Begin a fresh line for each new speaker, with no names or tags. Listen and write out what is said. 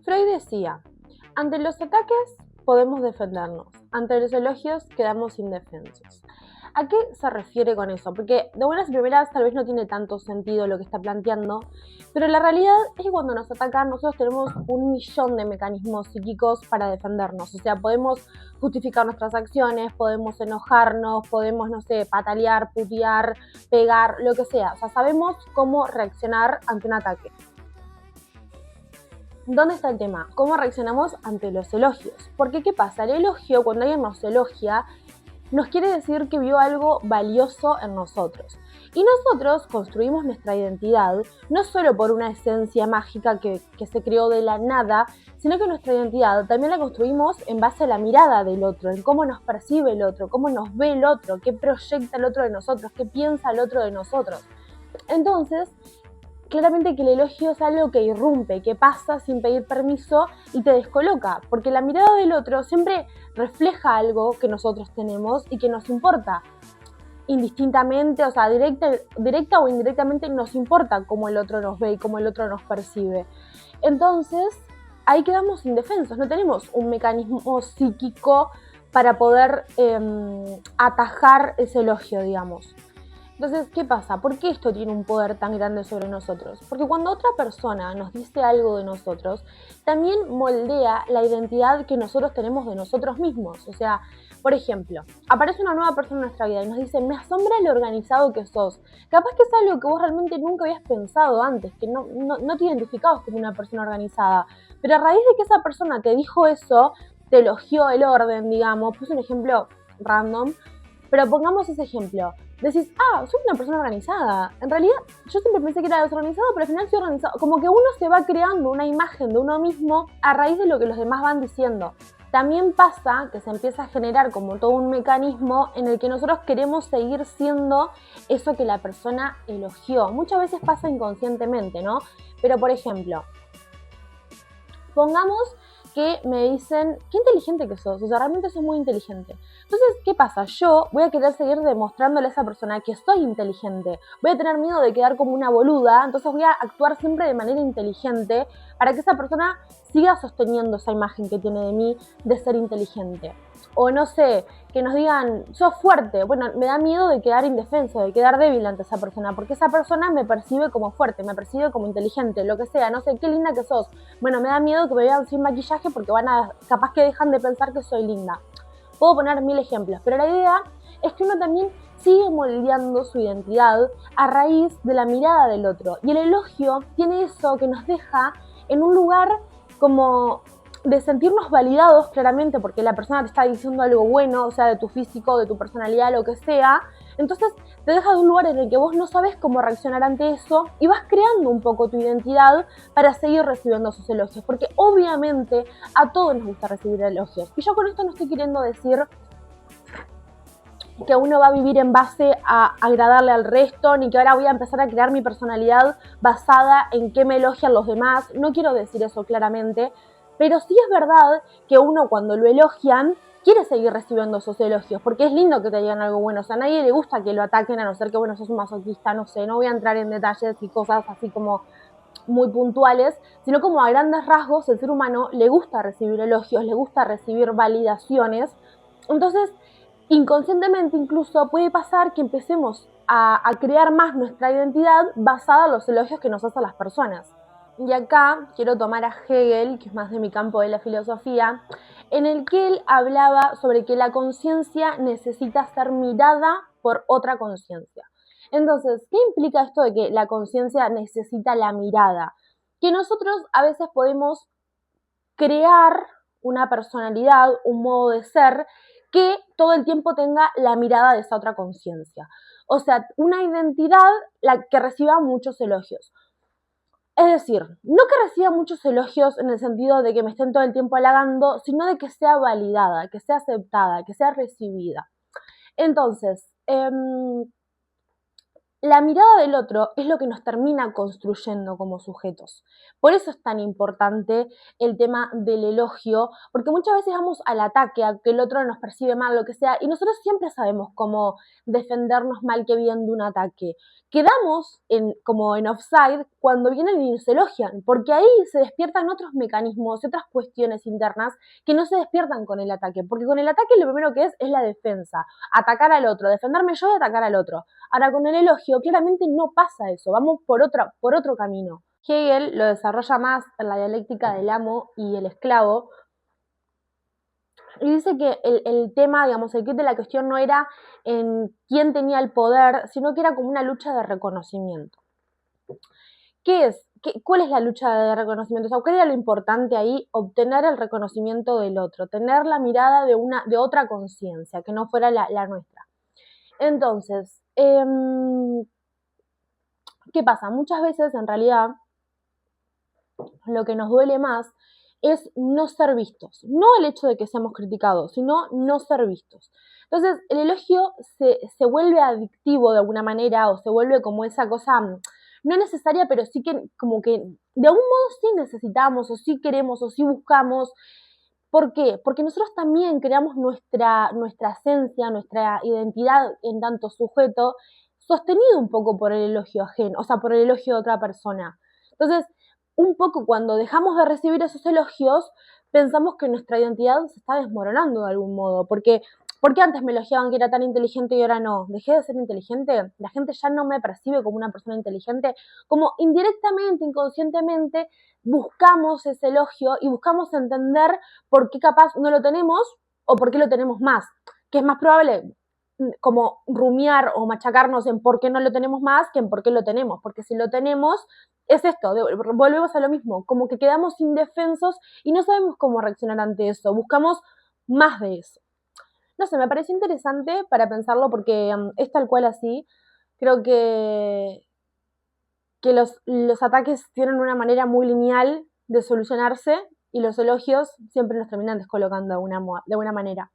Freud decía, ante los ataques podemos defendernos, ante los elogios quedamos indefensos. ¿A qué se refiere con eso? Porque de buenas y primeras tal vez no tiene tanto sentido lo que está planteando, pero la realidad es que cuando nos atacan nosotros tenemos 1.000.000 de mecanismos psíquicos para defendernos. O sea, podemos justificar nuestras acciones, podemos enojarnos, podemos, no sé, patalear, putear, pegar, lo que sea. O sea, sabemos cómo reaccionar ante un ataque. ¿Dónde está el tema? ¿Cómo reaccionamos ante los elogios? Porque ¿qué pasa? El elogio, cuando alguien nos elogia, nos quiere decir que vio algo valioso en nosotros. Y nosotros construimos nuestra identidad no solo por una esencia mágica que se creó de la nada, sino que nuestra identidad también la construimos en base a la mirada del otro, en cómo nos percibe el otro, cómo nos ve el otro, qué proyecta el otro de nosotros, qué piensa el otro de nosotros. Entonces, claramente que el elogio es algo que irrumpe, que pasa sin pedir permiso y te descoloca, porque la mirada del otro siempre refleja algo que nosotros tenemos y que nos importa. Indistintamente, o sea, directa o indirectamente nos importa cómo el otro nos ve y cómo el otro nos percibe. Entonces, ahí quedamos indefensos, no tenemos un mecanismo psíquico para poder atajar ese elogio, digamos. Entonces, ¿qué pasa? ¿Por qué esto tiene un poder tan grande sobre nosotros? Porque cuando otra persona nos dice algo de nosotros, también moldea la identidad que nosotros tenemos de nosotros mismos. O sea, por ejemplo, aparece una nueva persona en nuestra vida y nos dice, me asombra lo organizado que sos. Capaz que es algo que vos realmente nunca habías pensado antes, que no te identificabas como una persona organizada. Pero a raíz de que esa persona te dijo eso, te elogió el orden, digamos, puse un ejemplo random, pero pongamos ese ejemplo. Decís, soy una persona organizada. En realidad, yo siempre pensé que era desorganizado, pero al final soy organizado. Como que uno se va creando una imagen de uno mismo a raíz de lo que los demás van diciendo. También pasa que se empieza a generar como todo un mecanismo en el que nosotros queremos seguir siendo eso que la persona elogió. Muchas veces pasa inconscientemente, ¿no? Pero, por ejemplo, pongamos que me dicen, qué inteligente que sos, o sea, realmente sos muy inteligente. Entonces, ¿qué pasa? Yo voy a querer seguir demostrándole a esa persona que soy inteligente. Voy a tener miedo de quedar como una boluda, entonces voy a actuar siempre de manera inteligente para que esa persona siga sosteniendo esa imagen que tiene de mí de ser inteligente. O no sé, que nos digan, sos fuerte. Bueno, me da miedo de quedar indefenso, de quedar débil ante esa persona, porque esa persona me percibe como fuerte, me percibe como inteligente, lo que sea, no sé, qué linda que sos. Bueno, me da miedo que me vean sin maquillaje porque capaz que dejan de pensar que soy linda. Puedo poner 1000 ejemplos, pero la idea es que uno también sigue moldeando su identidad a raíz de la mirada del otro. Y el elogio tiene eso que nos deja en un lugar como de sentirnos validados claramente porque la persona te está diciendo algo bueno, o sea, de tu físico, de tu personalidad, lo que sea. Entonces te deja de un lugar en el que vos no sabes cómo reaccionar ante eso y vas creando un poco tu identidad para seguir recibiendo sus elogios, porque obviamente a todos nos gusta recibir elogios. Y yo con esto no estoy queriendo decir que uno va a vivir en base a agradarle al resto, ni que ahora voy a empezar a crear mi personalidad basada en qué me elogian los demás. No quiero decir eso claramente, pero sí es verdad que uno cuando lo elogian quiere seguir recibiendo esos elogios, porque es lindo que te digan algo bueno. O sea, a nadie le gusta que lo ataquen, a no ser que, bueno, sos un masoquista, no sé, no voy a entrar en detalles y cosas así como muy puntuales, sino como a grandes rasgos el ser humano le gusta recibir elogios, le gusta recibir validaciones. Entonces, inconscientemente incluso puede pasar que empecemos a crear más nuestra identidad basada en los elogios que nos hacen las personas. Y acá quiero tomar a Hegel, que es más de mi campo de la filosofía, en el que él hablaba sobre que la conciencia necesita ser mirada por otra conciencia. Entonces, ¿qué implica esto de que la conciencia necesita la mirada? Que nosotros a veces podemos crear una personalidad, un modo de ser, que todo el tiempo tenga la mirada de esa otra conciencia. O sea, una identidad la que reciba muchos elogios. Es decir, no que reciba muchos elogios en el sentido de que me estén todo el tiempo halagando, sino de que sea validada, que sea aceptada, que sea recibida. Entonces, la mirada del otro es lo que nos termina construyendo como sujetos. Por eso es tan importante el tema del elogio, porque muchas veces vamos al ataque, a que el otro nos percibe mal, lo que sea, y nosotros siempre sabemos cómo defendernos mal que bien de un ataque. Quedamos como en offside cuando vienen y nos elogian, porque ahí se despiertan otros mecanismos, otras cuestiones internas que no se despiertan con el ataque, porque con el ataque lo primero que es la defensa, atacar al otro, defenderme yo y atacar al otro. Ahora, con el elogio, claramente no pasa eso, vamos por otro camino. Hegel lo desarrolla más en la dialéctica del amo y el esclavo, y dice que el tema, digamos, el kit de la cuestión no era en quién tenía el poder, sino que era como una lucha de reconocimiento. ¿Qué es? ¿Cuál es la lucha de reconocimiento? O sea, ¿cuál era lo importante ahí? Obtener el reconocimiento del otro, tener la mirada de otra conciencia, que no fuera la nuestra. Entonces, ¿qué pasa? Muchas veces, en realidad, lo que nos duele más es no ser vistos. No el hecho de que seamos criticados, sino no ser vistos. Entonces, el elogio se vuelve adictivo de alguna manera, o se vuelve como esa cosa no necesaria, pero sí que como que de algún modo sí necesitamos, o sí queremos, o sí buscamos. ¿Por qué? Porque nosotros también creamos nuestra esencia, nuestra identidad en tanto sujeto, sostenido un poco por el elogio ajeno, o sea, por el elogio de otra persona. Entonces, un poco cuando dejamos de recibir esos elogios, pensamos que nuestra identidad se está desmoronando de algún modo, porque antes me elogiaban que era tan inteligente y ahora no. Dejé de ser inteligente, la gente ya no me percibe como una persona inteligente, como indirectamente, inconscientemente, buscamos ese elogio y buscamos entender por qué capaz no lo tenemos o por qué lo tenemos más, que es más probable como rumiar o machacarnos en por qué no lo tenemos más que en por qué lo tenemos, porque si lo tenemos es esto, volvemos a lo mismo, como que quedamos indefensos y no sabemos cómo reaccionar ante eso, buscamos más de eso. No sé, me pareció interesante para pensarlo porque es tal cual así, creo que los ataques tienen una manera muy lineal de solucionarse y los elogios siempre nos terminan descolocando de una manera.